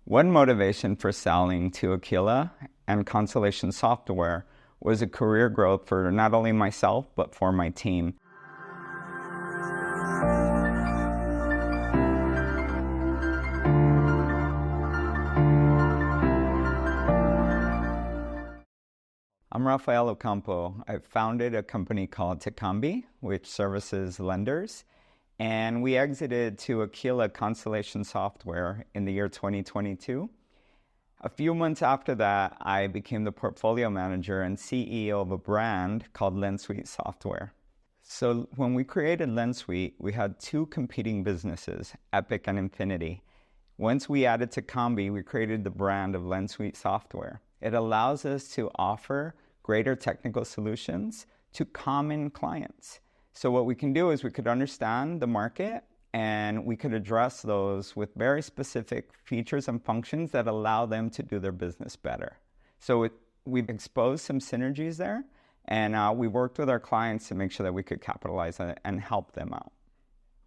One motivation for selling to Aquila and Constellation Software was a career growth for not only myself, but for my team. I'm Raphael Ocampo. I founded a company called Tekambi, which services lenders, and we exited to Aquila Constellation Software in the year 2022. A few months after that, I became the portfolio manager and CEO of a brand called LensSuite Software. So when we created LensSuite, we had two competing businesses, Epic and Infinity. Once we added Tekambi, we created the brand of LensSuite Software. It allows us to offer greater technical solutions to common clients. So what we can do is we could understand the market and we could address those with very specific features and functions that allow them to do their business better. So we've exposed some synergies there, and we worked with our clients to make sure that we could capitalize on it and help them out.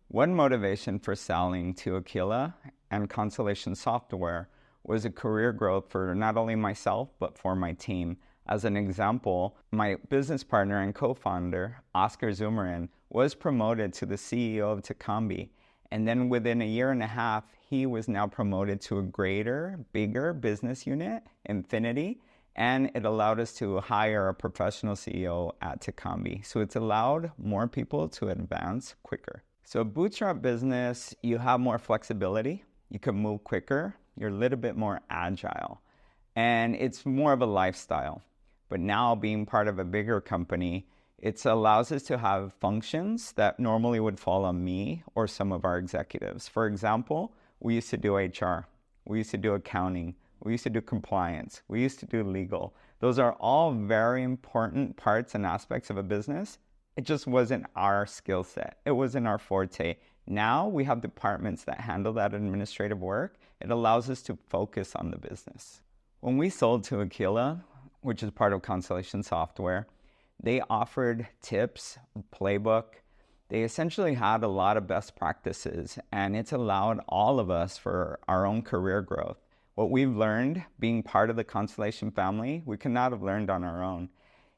One motivation for selling to Aquila and Constellation Software was a career growth for not only myself, but for my team. As an example, my business partner and co-founder, Oscar Zumarin, was promoted to the CEO of Tekambi. And then within a year and a half, he was now promoted to a greater, bigger business unit, Infinity, and it allowed us to hire a professional CEO at Tekambi. So it's allowed more people to advance quicker. So bootstrap business, you have more flexibility, you can move quicker, you're a little bit more agile, and it's more of a lifestyle. But now being part of a bigger company, it allows us to have functions that normally would fall on me or some of our executives. For example, we used to do HR, we used to do accounting, we used to do compliance, we used to do legal. Those are all very important parts and aspects of a business. It just wasn't our skill set. It wasn't our forte. Now we have departments that handle that administrative work. It allows us to focus on the business. When we sold to Aquila, which is part of Constellation Software, they offered tips, playbook. They essentially had a lot of best practices, and it's allowed all of us for our own career growth. What we've learned being part of the Constellation family, we could not have learned on our own.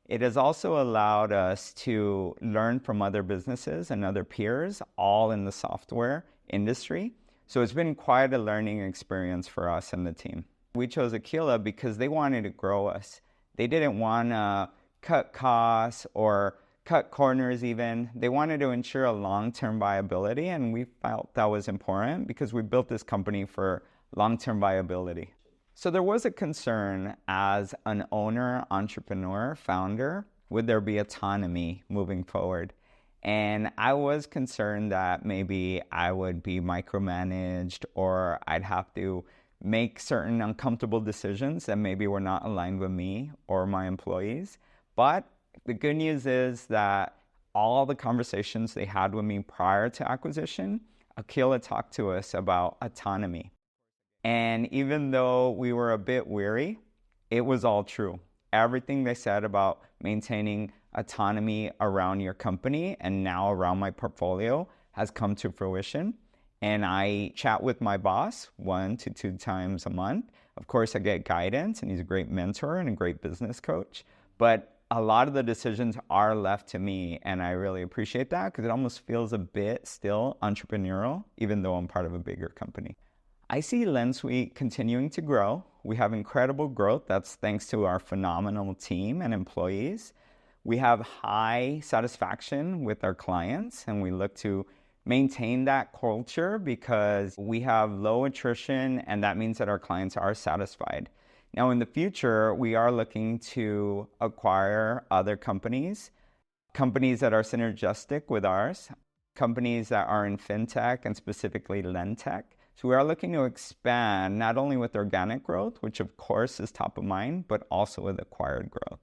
It has also allowed us to learn from other businesses and other peers, all in the software industry. So it's been quite a learning experience for us and the team. We chose Aquila because they wanted to grow us. They didn't want to cut costs or cut corners even. They wanted to ensure a long-term viability, and we felt that was important because we built this company for long-term viability. So there was a concern as an owner, entrepreneur, founder, would there be autonomy moving forward? And I was concerned that maybe I would be micromanaged or I'd have to make certain uncomfortable decisions that maybe were not aligned with me or my employees. But the good news is that all the conversations they had with me prior to acquisition, Aquila talked to us about autonomy. And even though we were a bit weary, it was all true. Everything they said about maintaining autonomy around your company and now around my portfolio has come to fruition. And I chat with my boss 1 to 2 times a month. Of course, I get guidance, and he's a great mentor and a great business coach. But a lot of the decisions are left to me, and I really appreciate that because it almost feels a bit still entrepreneurial, even though I'm part of a bigger company. I see LensSuite continuing to grow. We have incredible growth. That's thanks to our phenomenal team and employees. We have high satisfaction with our clients, and we look to maintain that culture because we have low attrition, and that means that our clients are satisfied. Now in the future, we are looking to acquire other companies that are synergistic with ours, companies that are in fintech and specifically lendtech. So we are looking to expand not only with organic growth, which of course is top of mind, but also with acquired growth.